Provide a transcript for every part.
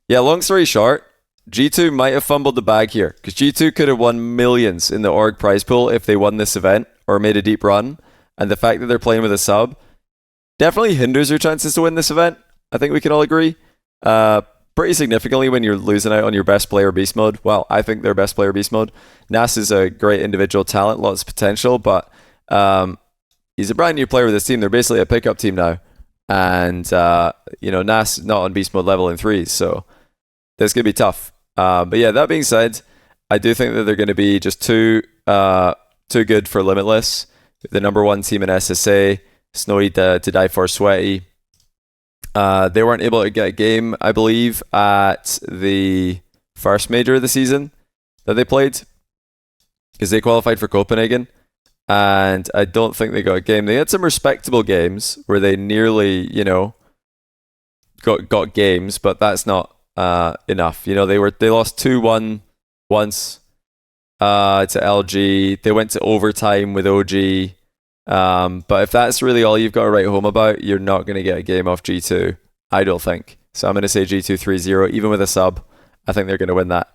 Yeah, long story short, G2 might have fumbled the bag here because G2 could have won millions in the org prize pool if they won this event or made a deep run. And the fact that they're playing with a sub definitely hinders your chances to win this event. I think we can all agree. Pretty significantly when you're losing out on your best player beast mode. Well, I think their best player beast mode. Nass is a great individual talent, lots of potential, but he's a brand new player with this team. They're basically a pickup team now. And, Nass not on beast mode level in threes, so this could be tough. But yeah, that being said, I do think that they're going to be just too good for Limitless. The number one team in SSA, Snowy to die for Sweaty. They weren't able to get a game, I believe, at the first major of the season that they played because they qualified for Copenhagen. And I don't think they got a game. They had some respectable games where they nearly, got games, but that's not enough. They lost 2-1 once to LG. They went to overtime with OG. But if that's really all you've got to write home about, you're not going to get a game off G2, I don't think. So I'm going to say G2 3-0, even with a sub. I think they're going to win that.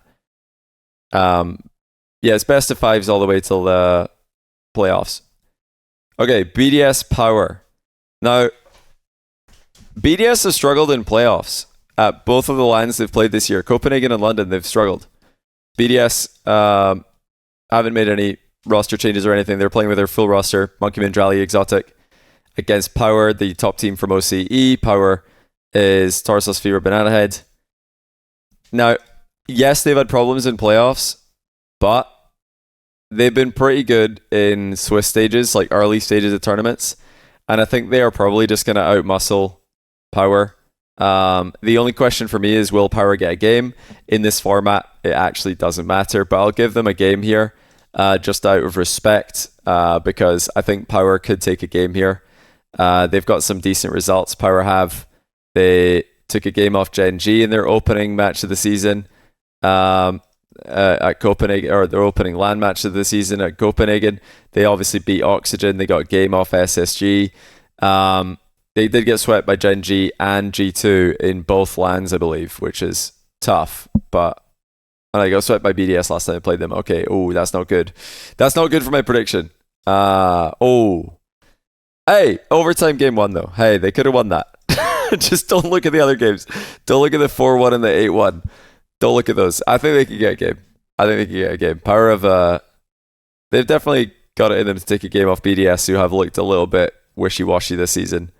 It's best of fives all the way till the playoffs. Okay, BDS Power. Now, BDS has struggled in playoffs at both of the LANs they've played this year. Copenhagen and London, they've struggled. BDS haven't made any roster changes or anything. They're playing with their full roster. Monkeyman, Drally, Exotic against Power, the top team from OCE. Power is Tarsos, Fever, Banana Head. Now, yes, they've had problems in playoffs, but they've been pretty good in Swiss stages, like early stages of tournaments. And I think they are probably just going to outmuscle Power. The only question for me is, will Power get a game? In this format, it actually doesn't matter, but I'll give them a game here. Just out of respect, because I think Power could take a game here. They've got some decent results. Power have. They took a game off Gen.G in their opening match of the season at Copenhagen, or their opening LAN match of the season at Copenhagen. They obviously beat Oxygen. They got a game off SSG. They did get swept by Gen.G and G2 in both LANs, I believe, which is tough, but I got swept by BDS last time I played them. Okay, that's not good. That's not good for my prediction. Hey, overtime game 1 though. Hey, they could have won that. Just don't look at the other games. Don't look at the 4-1 and the 8-1. Don't look at those. I think they can get a game. Power of they've definitely got it in them to take a game off BDS, who have looked a little bit wishy-washy this season.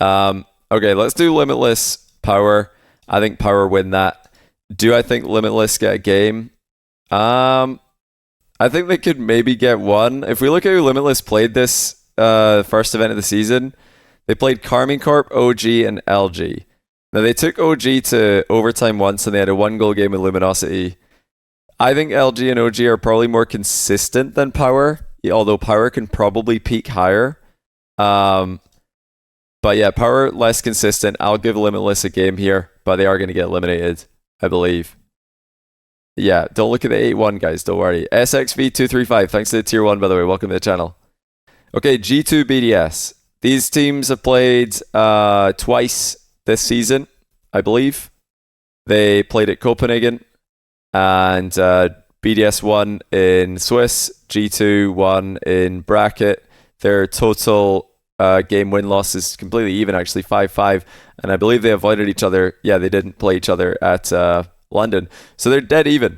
Okay, let's do Limitless Power. I think Power win that. Do I think Limitless get a game? I think they could maybe get one. If we look at who Limitless played this first event of the season, they played Carmine Corp, OG, and LG. Now, they took OG to overtime once, and they had a 1-goal game with Luminosity. I think LG and OG are probably more consistent than Power, although Power can probably peak higher. But yeah, Power less consistent. I'll give Limitless a game here, but they are going to get eliminated, I believe. Yeah, don't look at the 8-1, guys. Don't worry. SXV235, thanks to the tier 1, by the way. Welcome to the channel. Okay, G2 BDS. These teams have played twice this season, I believe. They played at Copenhagen, and BDS won in Swiss, G2 won in bracket. Their total game win-loss is completely even, actually, 5-5. And I believe they avoided each other. Yeah, they didn't play each other at London. So they're dead even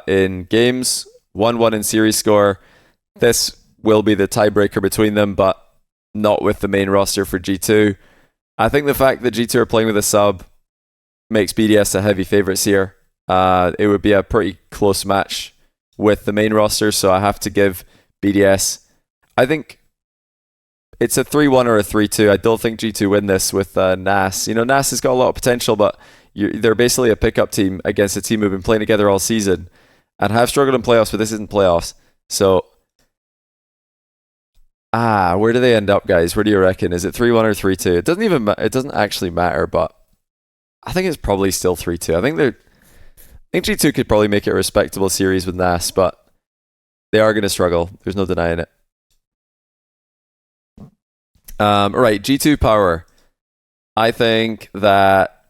in games, 1-1 in series score. This will be the tiebreaker between them, but not with the main roster for G2. I think the fact that G2 are playing with a sub makes BDS a heavy favourites here. It would be a pretty close match with the main roster, so I have to give BDS. I think it's a 3-1 or a 3-2. I don't think G2 win this with Nass. Nass has got a lot of potential, but they're basically a pickup team against a team who've been playing together all season and have struggled in playoffs, but this isn't playoffs. So, where do they end up, guys? Where do you reckon? Is it 3-1 or 3-2? It doesn't actually matter, but I think it's probably still 3-2. I think G2 could probably make it a respectable series with Nass, but they are going to struggle. There's no denying it. Right, G2 Power. I think that,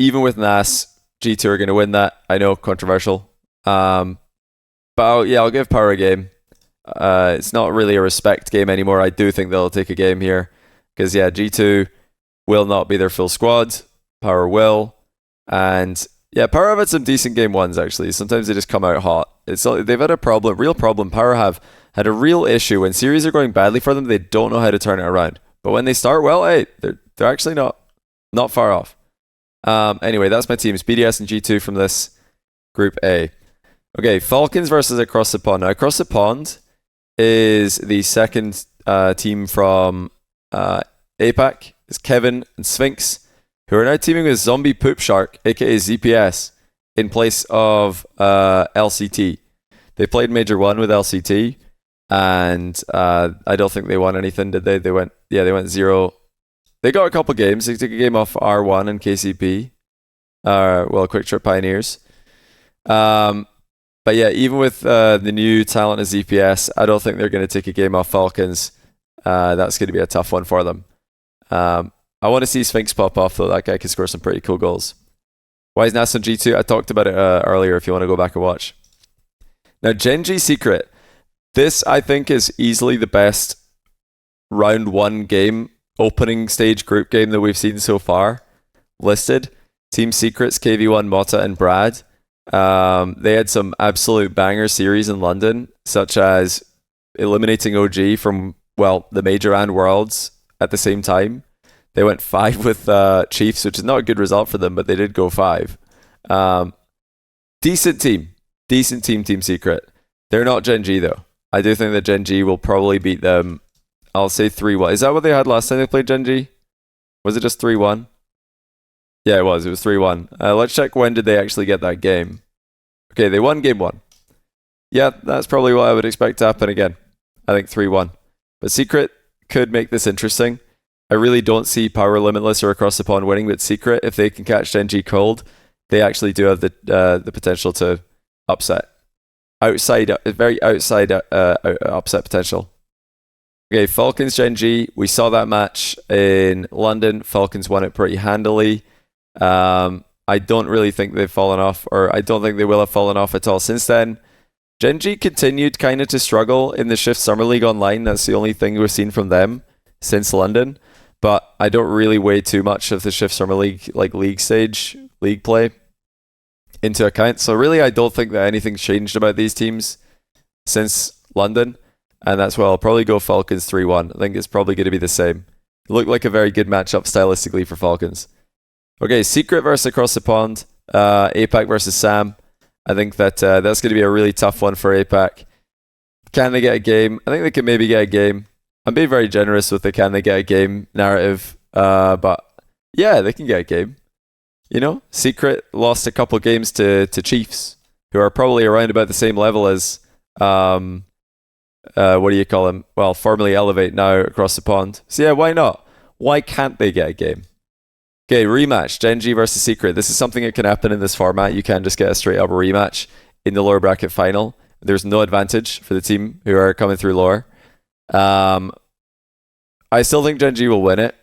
even with Nass, G2 are going to win that. I know, controversial. But I'll give Power a game. It's not really a respect game anymore. I do think they'll take a game here. Because, G2 will not be their full squad. Power will. And, Power have had some decent game ones, actually. Sometimes they just come out hot. They've had a real problem. Power have had a real issue. When series are going badly for them, they don't know how to turn it around. But when they start well, hey, they're actually not far off. Anyway, that's my teams. BDS and G2 from this Group A. Okay, Falcons versus Across the Pond. Now, Across the Pond is the second team from APAC. It's Kevin and Sphinx, who are now teaming with Zombie Poop Shark, aka ZPS, in place of LCT. They played Major 1 with LCT, and I don't think they won anything, did they? They went 0. They got a couple games. They took a game off R1 and KCP. Quick Trip Pioneers. But even with the new talent of ZPS, I don't think they're going to take a game off Falcons. That's going to be a tough one for them. I want to see Sphinx pop off, though. That guy can score some pretty cool goals. Why is Nass on G2? I talked about it earlier if you want to go back and watch. Now, Gen.G Secret. This, I think, is easily the best round 1 game, opening stage group game that we've seen so far. Listed. Team Secrets, KV1, Mota, and Brad. They had some absolute banger series in London, such as eliminating OG from, the Major and Worlds at the same time. They went 5 with Chiefs, which is not a good result for them, but they did go 5. Decent team, Team Secret. They're not Gen.G, though. I do think that Gen.G will probably beat them, I'll say 3-1. Is that what they had last time they played Gen.G? Was it just 3-1? Yeah, it was 3-1. Let's check when did they actually get that game. Okay, they won game 1. Yeah, that's probably what I would expect to happen again. I think 3-1. But Secret could make this interesting. I really don't see Power, Limitless, or Across the Pond winning, but Secret, if they can catch Gen.G cold, they actually do have the potential to upset. Very outside upset potential. Okay, Falcons, Gen.G. We saw that match in London. Falcons won it pretty handily. I don't really think they've fallen off, or I don't think they will have fallen off at all since then. Gen.G continued kind of to struggle in the Shift Summer League online. That's the only thing we've seen from them since London. But I don't really weigh too much of the Shift Summer League, league play into account. So really, I don't think that anything's changed about these teams since London. And that's why I'll probably go Falcons 3-1. I think it's probably going to be the same. It looked like a very good matchup stylistically for Falcons. Okay, Secret versus Across the Pond. APAC versus Sam. I think that's going to be a really tough one for APAC. Can they get a game? I think they can maybe get a game. I'm being very generous with the can they get a game narrative. But yeah, they can get a game. Secret lost a couple games to Chiefs, who are probably around about the same level as, what do you call them? Well, formerly Elevate, now Across the Pond. So yeah, why not? Why can't they get a game? Okay, rematch, Gen.G versus Secret. This is something that can happen in this format. You can just get a straight up rematch in the lower bracket final. There's no advantage for the team who are coming through lower. I still think Gen.G will win it,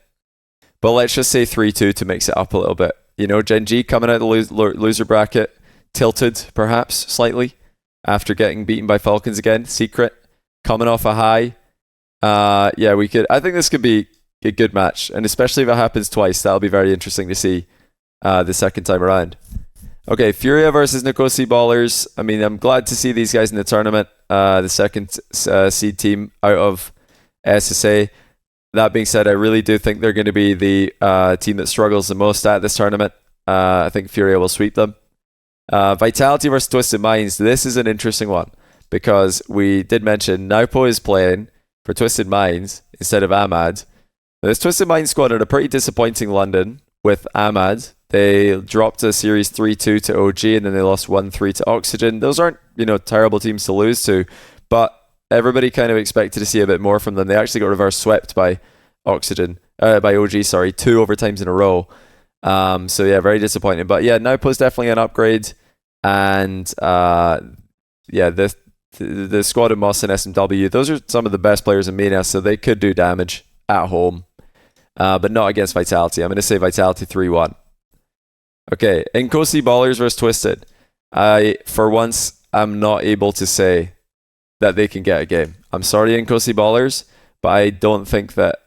but let's just say 3-2 to mix it up a little bit. Gen.G coming out of the loser bracket, tilted perhaps slightly after getting beaten by Falcons again. Secret coming off a high. I think this could be a good match, and especially if it happens twice, that'll be very interesting to see the second time around. Okay, Furia versus Nkosi Ballers. I mean, I'm glad to see these guys in the tournament. The second seed team out of SSA. That being said, I really do think they're going to be the team that struggles the most at this tournament. I think Furia will sweep them. Vitality versus Twisted Minds. This is an interesting one because we did mention Naupo is playing for Twisted Minds instead of Ahmad. This Twisted Minds squad had a pretty disappointing London with Ahmad. They dropped a series 3-2 to OG and then they lost 1-3 to Oxygen. Those aren't, terrible teams to lose to, but everybody kind of expected to see a bit more from them. They actually got reverse swept by by OG, 2 overtimes in a row. So yeah, very disappointing. But yeah, Naupo's definitely an upgrade. And the squad of Moss and SMW, those are some of the best players in MENA, so they could do damage at home. But not against Vitality. I'm going to say Vitality 3-1. Okay, Nkosi Ballers versus Twisted. I, for once, am not able to say that they can get a game. I'm sorry, Nkosi Ballers, but I don't think that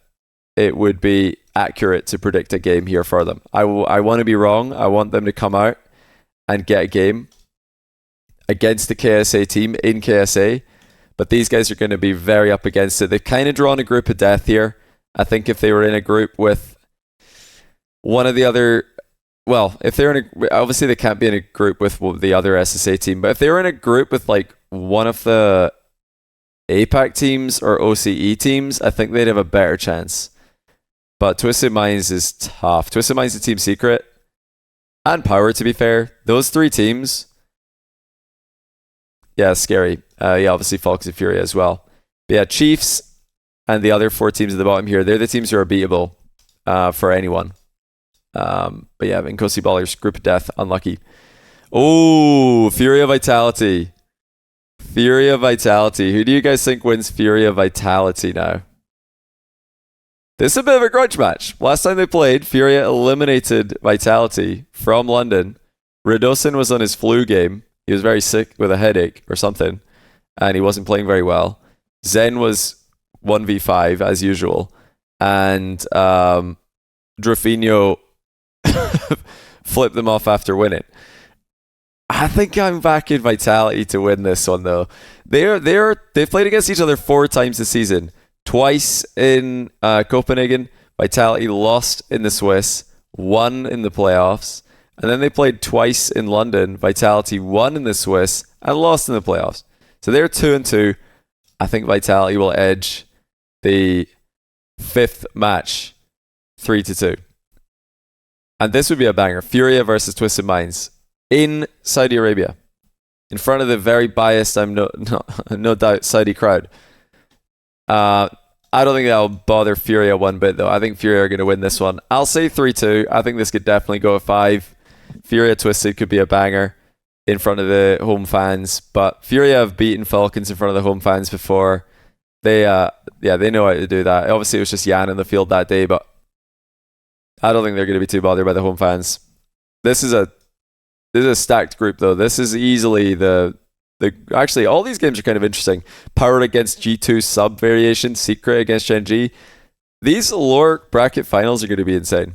it would be accurate to predict a game here for them. I want to be wrong. I want them to come out and get a game against the KSA team in KSA, but these guys are going to be very up against it. They've kind of drawn a group of death here. I think if they were in a group with one of the other, well, if they're in a, obviously they can't be in a group with the other SSA team, but if they were in a group with like one of the APAC teams or OCE teams, I think they'd have a better chance. But Twisted Minds is tough. Twisted Minds is Team Secret and Power, to be fair. Those three teams, yeah, scary. Yeah, obviously Falcons and Furia as well. But yeah, Chiefs and the other four teams at the bottom here, they're the teams who are beatable for anyone. But yeah, Nkosi Ballers, group of death, unlucky. Oh, Furia Vitality. Furia Vitality. Who do you guys think wins Furia Vitality now? This is a bit of a grudge match. Last time they played, Furia eliminated Vitality from London. Radosin was on his flu game. He was very sick with a headache or something, and he wasn't playing very well. Zen was 1v5 as usual, and Drafinho flipped them off after winning. I think I'm backing Vitality to win this one though. They've played against each other 4 times this season. Twice in Copenhagen, Vitality lost in the Swiss, won in the playoffs, and then they played twice in London. Vitality won in the Swiss and lost in the playoffs. So they're 2-2. I think Vitality will edge the 5th match 3-2. And this would be a banger. Furia versus Twisted Minds in Saudi Arabia, in front of the very biased, I'm no doubt, Saudi crowd. I don't think that'll bother Furia one bit though. I think Furia are going to win this one. I'll say 3-2. I think this could definitely go at 5. Furia Twisted could be a banger in front of the home fans, but Furia have beaten Falcons in front of the home fans before. They know how to do that. Obviously it was just Jan in the field that day, but I don't think they're going to be too bothered by the home fans. This is a stacked group though. This is easily actually all these games are kind of interesting. Power against G2 sub variation, Secret against Gen.G. These lower bracket finals are going to be insane.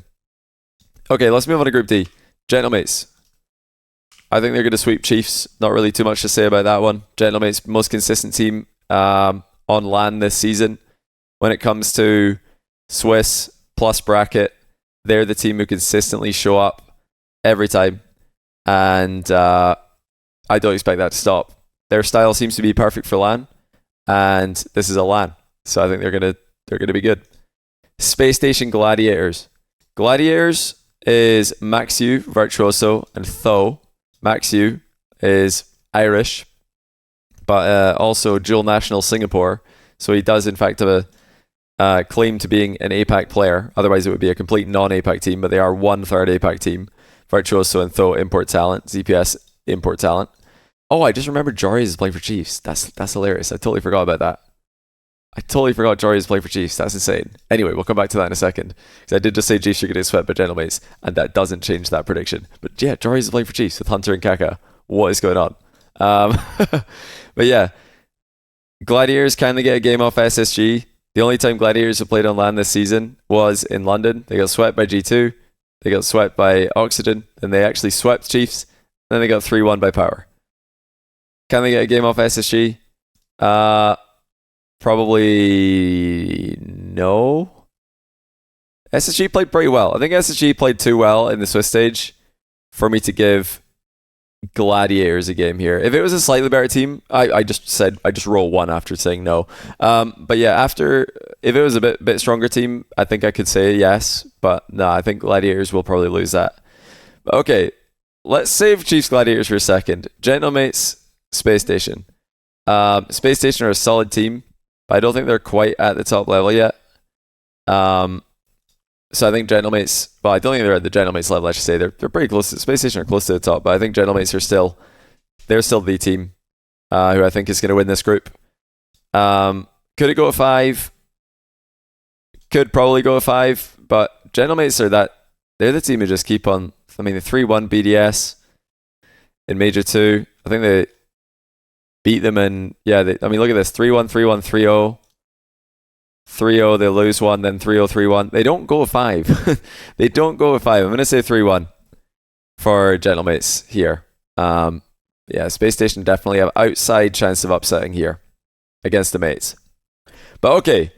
Okay, let's move on to Group D. Gentlemates. I think they're going to sweep Chiefs. Not really too much to say about that one. Gentlemates, most consistent team on LAN this season. When it comes to Swiss plus bracket, they're the team who consistently show up every time. And I don't expect that to stop. Their style seems to be perfect for LAN, and this is a LAN, so I think they're gonna be good. Space Station Gladiators. Gladiators is Maxiu, Virtuoso, and Tho. Maxiu is Irish, but also dual national Singapore, so he does in fact have a claim to being an APAC player. Otherwise, it would be a complete non-APAC team, but they are 1/3 APAC team. Virtuoso and Tho import talent. ZPS import talent. Oh, I just remembered Joris is playing for Chiefs. That's hilarious. I totally forgot about that. I totally forgot Joris is playing for Chiefs. That's insane. Anyway, we'll come back to that in a second. Because I did just say Chiefs are going to get swept by Gentlemates, and that doesn't change that prediction. But yeah, Joris is playing for Chiefs with Hunter and Kaka. What is going on? But yeah, Gladiators kind of get a game off SSG. The only time Gladiators have played on LAN this season was in London. They got swept by G2. They got swept by Oxygen. Then they actually swept Chiefs. Then they got 3-1 by Power. Can they get a game off SSG? Probably no. SSG played pretty well. I think SSG played too well in the Swiss stage for me to give Gladiators a game here. If it was a slightly better team, I just roll 1 after saying no. But yeah, if it was a bit stronger team, I think I could say yes. But no, I think Gladiators will probably lose that. Okay, let's save Chiefs Gladiators for a second. Gentlemates, Space Station. Space Station are a solid team, but I don't think they're quite at the top level yet. So I think Gentlemates, well, I don't think they're at the Gentlemates level, I should say. They're pretty close. Space Station are close to the top, but I think Gentlemates are still the team who I think is going to win this group. Could it go at 5? Could probably go at 5, but Gentlemates they're the team who just keep on I mean, the 3-1 BDS in Major 2. I think they beat them in, I mean, look at this. 3-1, 3-1, 3-0. 3-0, they lose one, then 3-0, 3-1. They don't go 5. They don't go 5. I'm going to say 3-1 for Gentlemates here. Space Station definitely have outside chance of upsetting here against the mates. But okay,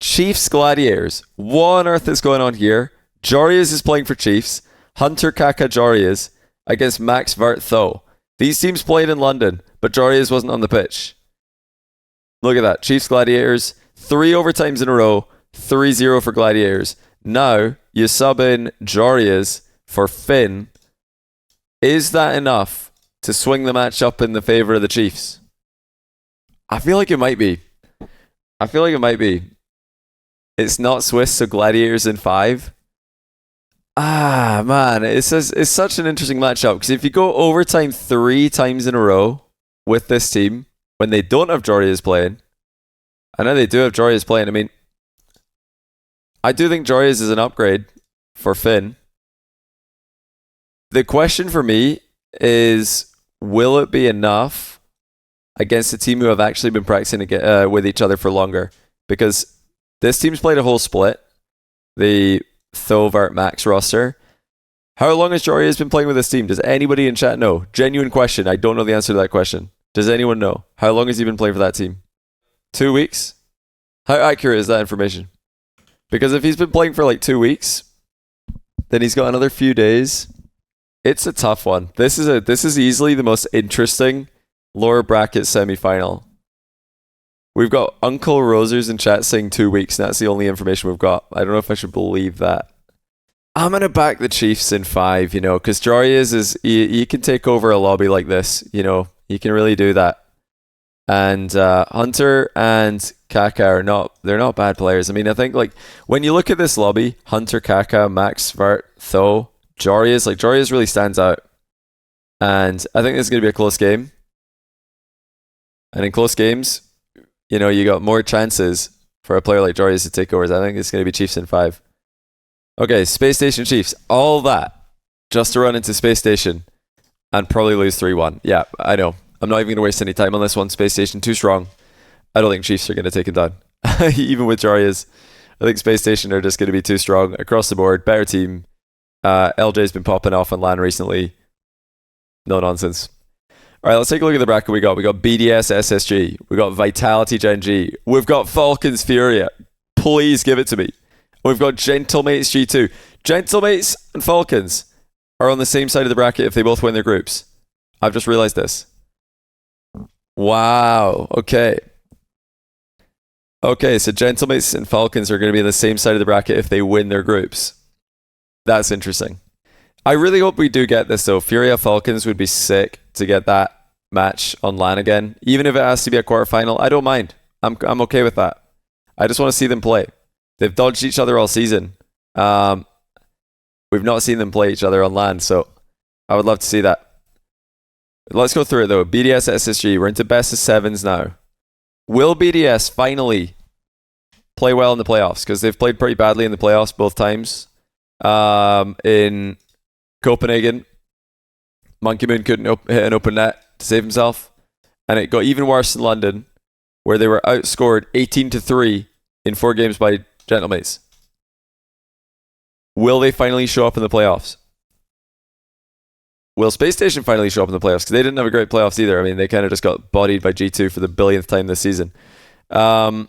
Chiefs Gladiators. What on earth is going on here? Jorias is playing for Chiefs. Hunter Kaka Jorias against Max Vert Tho. These teams played in London, but Jorias wasn't on the pitch. Look at that. Chiefs Gladiators, 3 overtimes in a row, 3-0 for Gladiators. Now, you sub in Jorias for Finn. Is that enough to swing the match up in the favor of the Chiefs? I feel like it might be. It's not Swiss, so Gladiators in 5. Man, it's such an interesting matchup, because if you go overtime 3 times in a row with this team, when they don't have Jorias playing, I know they do have Jorias playing. I mean, I do think Jorias is an upgrade for Finn. The question for me is, will it be enough against a team who have actually been practicing with each other for longer? Because this team's played a whole split, the Thovart Max roster. How long has Jorias been playing with this team? Does anybody in chat know? Genuine question. I don't know the answer to that question. Does anyone know? How long has he been playing for that team? 2 weeks? How accurate is that information? Because if he's been playing for like 2 weeks, then he's got another few days. It's a tough one. This is easily the most interesting lower bracket semifinal. We've got Uncle Rosers in chat saying 2 weeks, and that's the only information we've got. I don't know if I should believe that. I'm going to back the Chiefs in 5, because Jorias is, he can take over a lobby like this, he can really do that. And Hunter and Kaka they're not bad players. I mean, I think like when you look at this lobby, Hunter, Kaka, Max, Vert, Tho, Jorias really stands out. And I think this is going to be a close game. And in close games, you got more chances for a player like Jorias to take over. I think it's going to be Chiefs in 5. Okay, Space Station Chiefs. All that just to run into Space Station and probably lose 3-1. Yeah, I know. I'm not even going to waste any time on this one. Space Station, too strong. I don't think Chiefs are going to take him down. Even with Jorias, I think Space Station are just going to be too strong across the board. Better team. LJ's been popping off on LAN recently. No nonsense. All right, let's take a look at the bracket we got. We got BDS SSG. We got Vitality Gen.G. We've got Falcons Furia. Please give it to me. We've got Gentlemates G2. Gentlemates and Falcons are on the same side of the bracket if they both win their groups. I've just realized this. Wow. Okay. Okay, so Gentlemates and Falcons are going to be on the same side of the bracket if they win their groups. That's interesting. I really hope we do get this though. Furia Falcons would be sick to get that match on LAN again. Even if it has to be a quarterfinal, I don't mind. I'm okay with that. I just want to see them play. They've dodged each other all season. We've not seen them play each other on LAN, so I would love to see that. Let's go through it though. BDS SSG, we're into best of 7s now. Will BDS finally play well in the playoffs? Because they've played pretty badly in the playoffs both times. In Copenhagen, Monkey Moon couldn't hit an open net to save himself. And it got even worse in London, where they were outscored 18-3 in 4 games by Gentlemates. Will they finally show up in the playoffs? Will Space Station finally show up in the playoffs? Because they didn't have a great playoffs either. I mean, they kind of just got bodied by G2 for the billionth time this season. I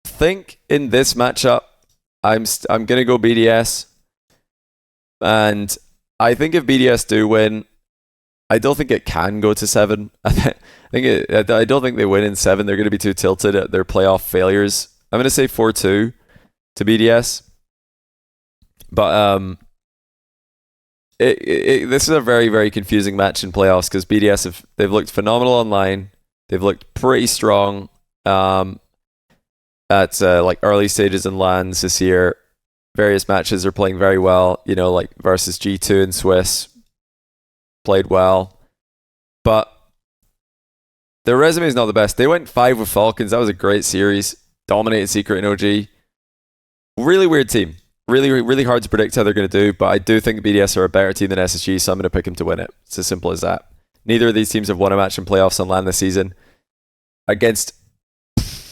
think in this matchup, I'm going to go BDS. And I think if BDS do win, I don't think it can go to 7. I don't think they win in 7. They're going to be too tilted at their playoff failures. I'm going to say 4-2 to BDS. But this is a very, very confusing match in playoffs because BDS they've looked phenomenal online. They've looked pretty strong at like early stages in LANs this year. Various matches are playing very well, like versus G2 and Swiss. Played well. But their resume is not the best. They went 5 with Falcons. That was a great series. Dominated Secret and OG. Really weird team. Really, really hard to predict how they're going to do, but I do think BDS are a better team than SSG, so I'm going to pick them to win it. It's as simple as that. Neither of these teams have won a match in playoffs on LAN this season. Against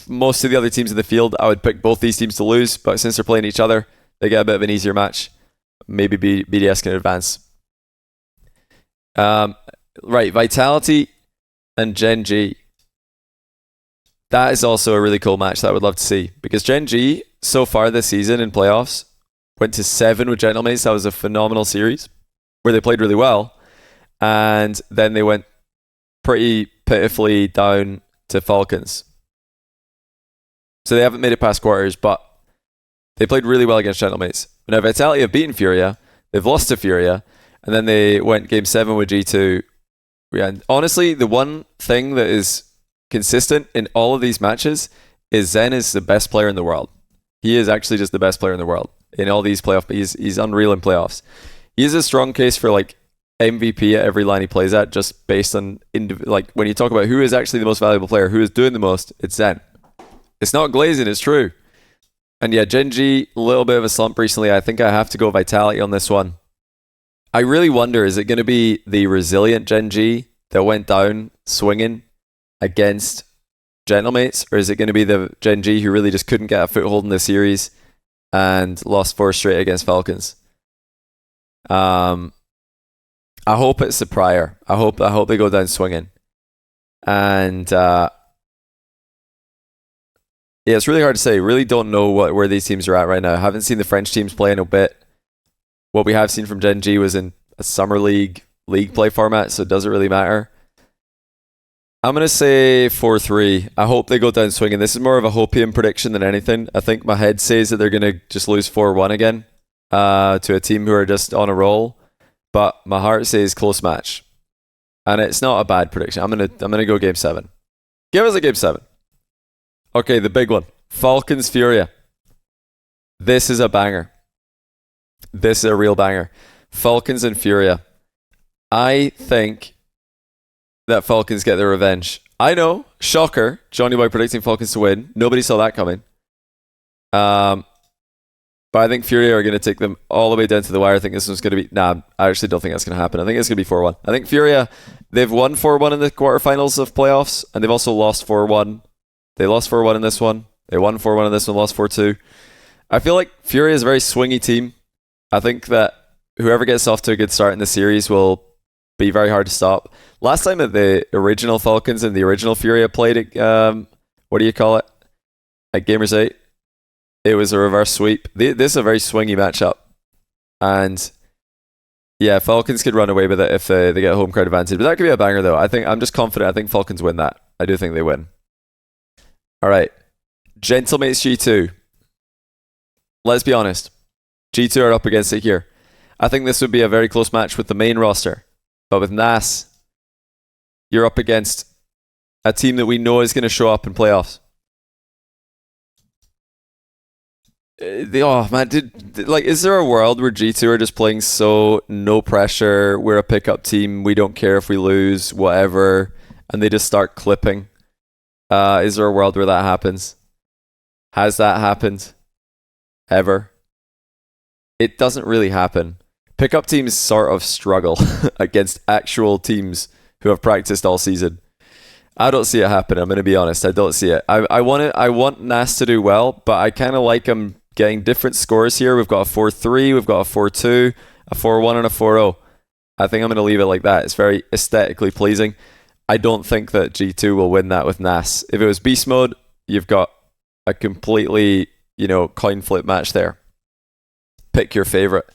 most of the other teams in the field, I would pick both these teams to lose, but since they're playing each other, they get a bit of an easier match. Maybe BDS can advance. Right, Vitality and Gen.G. That is also a really cool match that I would love to see, because Gen.G, so far this season in playoffs, went to 7 with Gentlemates. That was a phenomenal series where they played really well. And then they went pretty pitifully down to Falcons. So they haven't made it past quarters, but they played really well against Gentlemates. Now Vitality have beaten Furia. They've lost to Furia. And then they went game 7 with G2. And honestly, the one thing that is consistent in all of these matches is Zen is the best player in the world. He is actually just the best player in the world in all these playoffs. He's unreal in playoffs. He is a strong case for like MVP at every line he plays at, just based on like when you talk about who is actually the most valuable player, who is doing the most, it's Zen. It's not glazing, it's true. And yeah, Gen.G, a little bit of a slump recently. I think I have to go Vitality on this one. I really wonder, is it going to be the resilient Gen.G that went down swinging against Gentlemates, or is it going to be the Gen.G who really just couldn't get a foothold in the series and lost 4 straight against Falcons? I hope it's the prior. I hope they go down swinging. And yeah, it's really hard to say. Really don't know where these teams are at right now. I haven't seen the French teams play in a bit. What we have seen from Gen.G was in a summer league play format, so it doesn't really matter. I'm going to say 4-3. I hope they go down swinging. This is more of a hopium prediction than anything. I think my head says that they're going to just lose 4-1 again to a team who are just on a roll. But my heart says close match. And it's not a bad prediction. I'm gonna go game 7. Give us a game 7. Okay, the big one. Falcons Furia. This is a banger. This is a real banger. Falcons and Furia. I think that Falcons get their revenge. I know, shocker, Johnny Boy predicting Falcons to win. Nobody saw that coming. But I think Furia are going to take them all the way down to the wire. I think this one's going to be... Nah, I actually don't think that's going to happen. I think it's going to be 4-1. I think Furia, they've won 4-1 in the quarterfinals of playoffs, and they've also lost 4-1. They lost 4-1 in this one. They won 4-1 in this one, lost 4-2. I feel like Furia is a very swingy team. I think that whoever gets off to a good start in the series will be very hard to stop. Last time that the original Falcons and the original Furia played at, what do you call it? At Gamers 8, it was a reverse sweep. This is a very swingy matchup. And yeah, Falcons could run away with it if they get home crowd advantage. But that could be a banger though. I'm just confident. I think Falcons win that. I do think they win. All right. Gentlemates G2. Let's be honest. G2 are up against it here. I think this would be a very close match with the main roster. But with Nass, you're up against a team that we know is going to show up in playoffs. Oh man, is there a world where G2 are just playing so no pressure, we're a pickup team, we don't care if we lose, whatever, and they just start clipping? Is there a world where that happens? Has that happened? Ever? It doesn't really happen. Pickup teams sort of struggle against actual teams who have practiced all season. I don't see it happen. I'm going to be honest. I don't see it. I want Nass to do well, but I kind of like them getting different scores here. We've got a 4-3, we've got a 4-2, a 4-1, and a 4-0. I think I'm going to leave it like that. It's very aesthetically pleasing. I don't think that G2 will win that with Nass. If it was Beast Mode, you've got a completely, coin flip match there. Pick your favorite.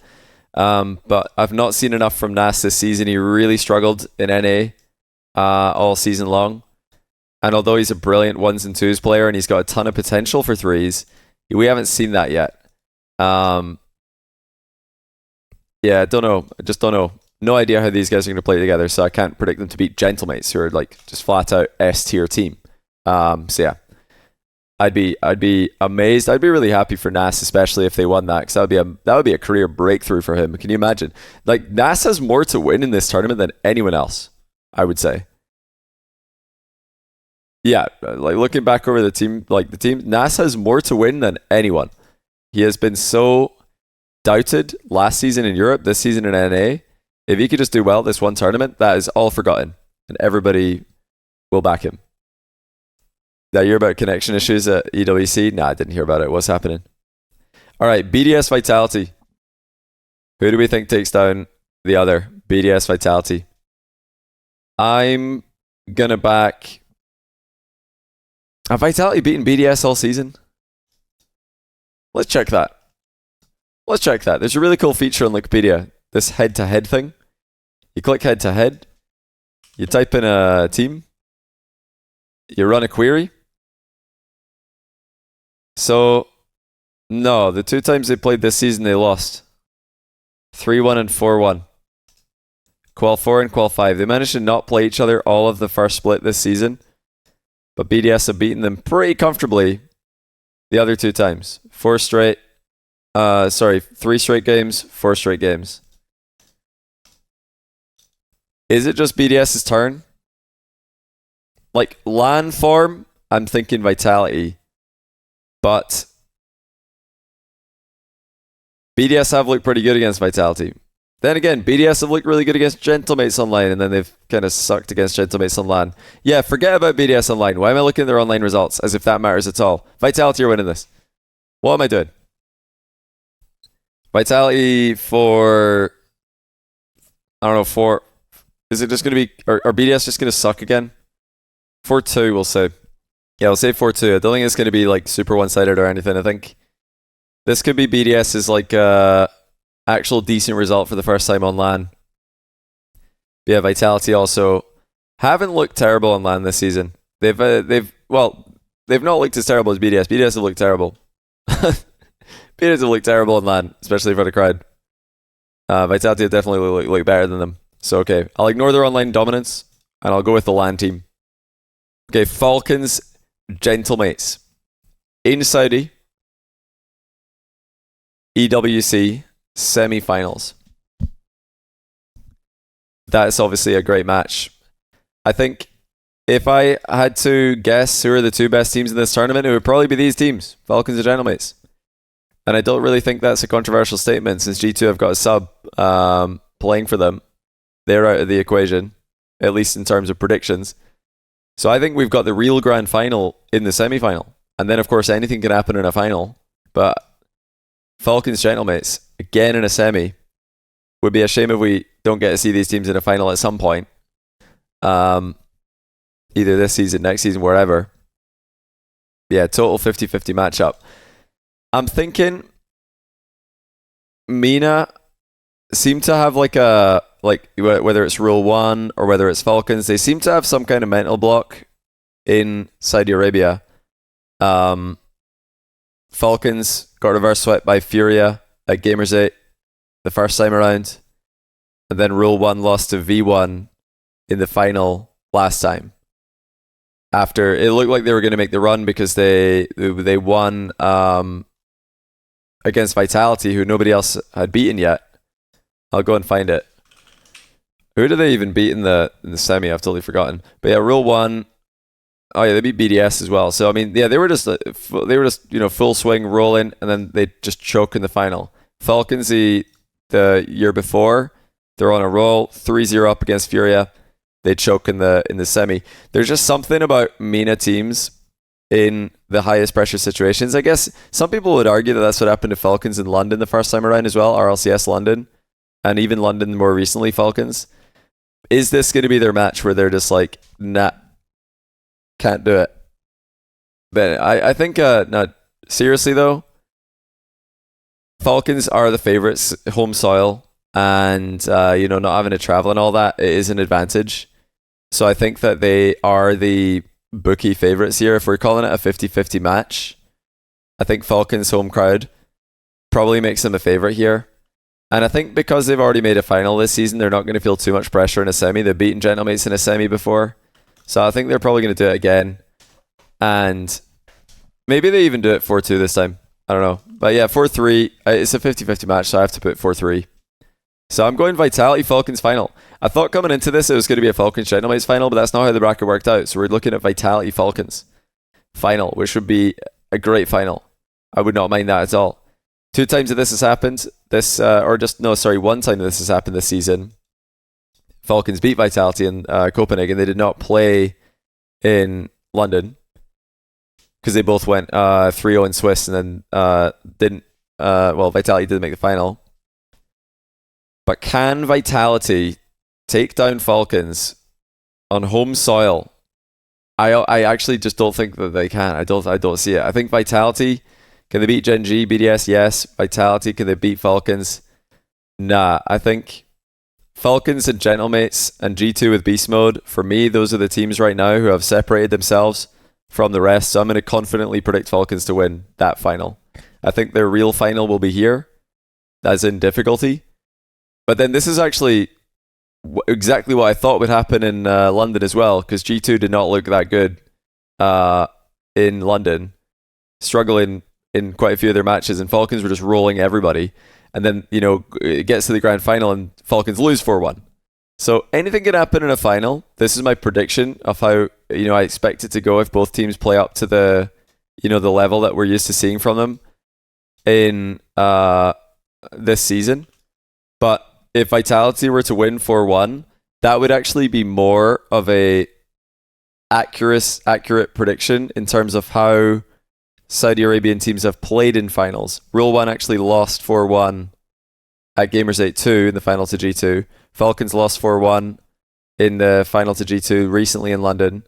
But I've not seen enough from Nass this season. He really struggled in NA all season long. And although he's a brilliant 1s and 2s player and he's got a ton of potential for 3s, we haven't seen that yet. Yeah, I don't know. I just don't know. No idea how these guys are going to play together, so I can't predict them to beat Gentlemates, who are like just flat out S tier team. So yeah, I'd be amazed. I'd be really happy for Nass, especially if they won that, because that would be a career breakthrough for him. Can you imagine? Like, Nass has more to win in this tournament than anyone else, I would say. Yeah, like looking back over the team, Nass has more to win than anyone. He has been so doubted last season in Europe, this season in NA. If he could just do well this one tournament, that is all forgotten. And everybody will back him. Did I hear about connection issues at EWC? Nah, I didn't hear about it. What's happening? All right, BDS Vitality. Who do we think takes down the other? BDS Vitality. I'm going to back... Have Vitality beaten BDS all season? Let's check that. There's a really cool feature on Wikipedia. This head-to-head thing. You click head-to-head. You type in a team. You run a query. So, no, the 2 times they played this season, they lost. 3-1 and 4-1. Qual 4 and Qual 5. They managed to not play each other all of the first split this season. But BDS have beaten them pretty comfortably the other 2 times. 3 straight games, 4 straight games. Is it just BDS's turn? LAN form, I'm thinking Vitality. But BDS have looked pretty good against Vitality. Then again, BDS have looked really good against Gentlemates online, and then they've kind of sucked against Gentlemates on LAN. Yeah, forget about BDS online. Why am I looking at their online results as if that matters at all? Vitality are winning this. What am I doing? Vitality for... I don't know, 4... Is it just going to be... Are BDS just going to suck again? 4-2, we'll say. Yeah, we'll say 4-2. I don't think it's going to be super one-sided or anything. I think this could be BDS's actual decent result for the first time on LAN. But yeah, Vitality also haven't looked terrible on LAN this season. They've not looked as terrible as BDS. BDS have looked terrible. BDS have looked terrible on LAN, especially in front of crowd. Vitality have definitely looked better than them. So okay, I'll ignore their online dominance and I'll go with the LAN team. Okay, Falcons, Gentlemates. In Saudi, EWC, semifinals. That's obviously a great match. I think if I had to guess who are the 2 best teams in this tournament, it would probably be these teams, Falcons and Gentlemates. And I don't really think that's a controversial statement since G2 have got a sub playing for them. They're out of the equation, at least in terms of predictions. So I think we've got the real grand final in the semifinal. And then, of course, anything can happen in a final. But Falcons, Gentlemates, again in a semi. Would be a shame if we don't get to see these teams in a final at some point. Either this season, next season, wherever. Yeah, total 50-50 matchup. I'm thinking MENA seem to have whether it's Rule 1 or whether it's Falcons, they seem to have some kind of mental block in Saudi Arabia. Falcons got reverse swept by Furia at Gamers 8 the first time around. And then Rule 1 lost to V1 in the final last time. After it looked like they were going to make the run because they won against Vitality, who nobody else had beaten yet. I'll go and find it. Who did they even beat in the semi? I've totally forgotten. But yeah, Rule 1. Oh yeah, they beat BDS as well. So I mean, yeah, they were just full swing rolling, and then they just choke in the final. Falcons the year before, they're on a roll, 3-0 up against Furia. They choke in the semi. There's just something about MENA teams in the highest pressure situations. I guess some people would argue that that's what happened to Falcons in London the first time around as well, RLCS London, and even London more recently, Falcons. Is this going to be their match where they're just like, nah, can't do it? But I think, no, seriously though, Falcons are the favorites, home soil, and not having to travel and all that, it is an advantage. So I think that they are the bookie favorites here. If we're calling it a 50-50 match, I think Falcons home crowd probably makes them a favorite here. And I think because they've already made a final this season, they're not going to feel too much pressure in a semi. They've beaten Gentlemates in a semi before. So I think they're probably going to do it again. And maybe they even do it 4-2 this time. I don't know. But yeah, 4-3. It's a 50-50 match, so I have to put 4-3. So I'm going Vitality Falcons final. I thought coming into this it was going to be a Falcons Gentlemates final, but that's not how the bracket worked out. So we're looking at Vitality Falcons final, which would be a great final. I would not mind that at all. 2 times that this has happened, one time this has happened this season. Falcons beat Vitality in Copenhagen. They did not play in London because they both went 3-0 in Swiss and then didn't. Vitality did make the final. But can Vitality take down Falcons on home soil? I actually just don't think that they can. I don't see it. I think Vitality, can they beat Gen.G, BDS? Yes. Vitality, can they beat Falcons? Nah. I think Falcons and Gentlemates and G2 with Beast Mode, for me, those are the teams right now who have separated themselves from the rest. So I'm going to confidently predict Falcons to win that final. I think their real final will be here, as in difficulty. But then this is actually exactly what I thought would happen in London as well, because G2 did not look that good in London, struggling in quite a few of their matches, and Falcons were just rolling everybody. And then, it gets to the grand final and Falcons lose 4-1. So anything can happen in a final. This is my prediction of how, I expect it to go if both teams play up to the level that we're used to seeing from them in this season. But if Vitality were to win 4-1, that would actually be more of a accurate prediction in terms of how Saudi Arabian teams have played in finals. Rule 1 actually lost 4-1 at Gamers 8-2 in the final to G2. Falcons lost 4-1 in the final to G2 recently in London.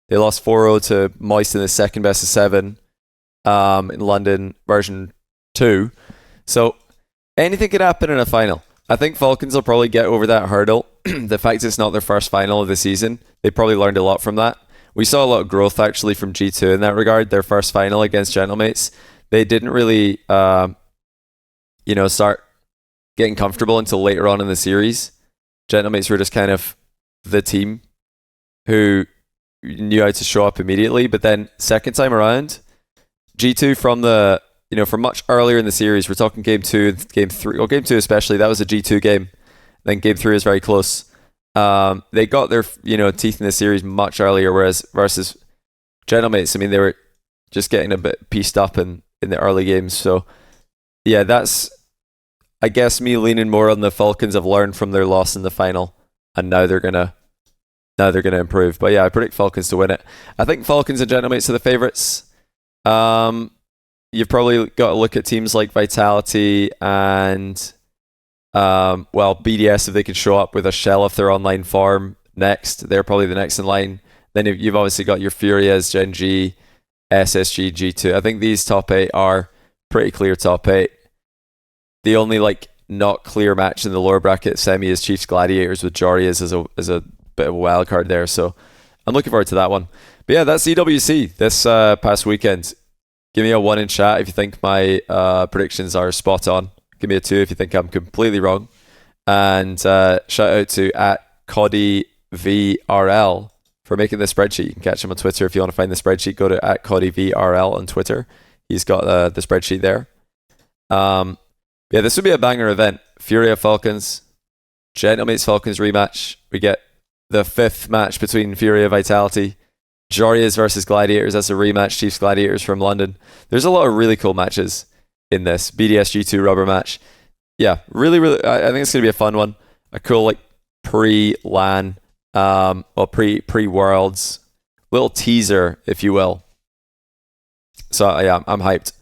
They lost 4-0 to Moist in the second best of 7 in London version 2. So anything could happen in a final. I think Falcons will probably get over that hurdle. The fact it's not their first final of the season, they probably learned a lot from that. We saw a lot of growth actually from G2 in that regard. Their first final against Gentlemates, they didn't really, start getting comfortable until later on in the series. Gentlemates were just kind of the team who knew how to show up immediately. But then second time around, G2 from much earlier in the series, we're talking game 2, game 3, game 2 especially, that was a G2 game. Then game 3 is very close. They got their teeth in the series much earlier, whereas versus Gentlemates, they were just getting a bit pieced up in the early games. So yeah, that's, I guess, me leaning more on the Falcons have learned from their loss in the final, and now they're gonna improve. But yeah, I predict Falcons to win it. I think Falcons and Gentlemates are the favourites. You've probably got to look at teams like Vitality and BDS if they can show up with a shell of their online form next. They're probably the next in line. Then you've obviously got your Furias, Gen.G, SSG, G2. I think these top 8 are pretty clear top 8. The only not clear match in the lower bracket semi is Chiefs Gladiators with Jorias as a bit of a wild card there. So I'm looking forward to that one. But yeah, that's EWC this past weekend. Give me a 1 in chat if you think my predictions are spot on. Give me a 2 if you think I'm completely wrong. And shout out to @CoddyVRL for making the spreadsheet. You can catch him on Twitter if you want to find the spreadsheet. Go to @CoddyVRL on Twitter. He's got the spreadsheet there. Yeah, this would be a banger event. Furia Falcons, Gentlemates Falcons rematch. We get the 5th match between Furia Vitality. Jorias versus Gladiators. That's a rematch. Chiefs Gladiators from London. There's a lot of really cool matches in this. BDS G2 rubber match. Yeah, really, I think it's going to be a fun one. A cool pre-LAN, pre-Worlds, little teaser, if you will. So yeah, I'm hyped.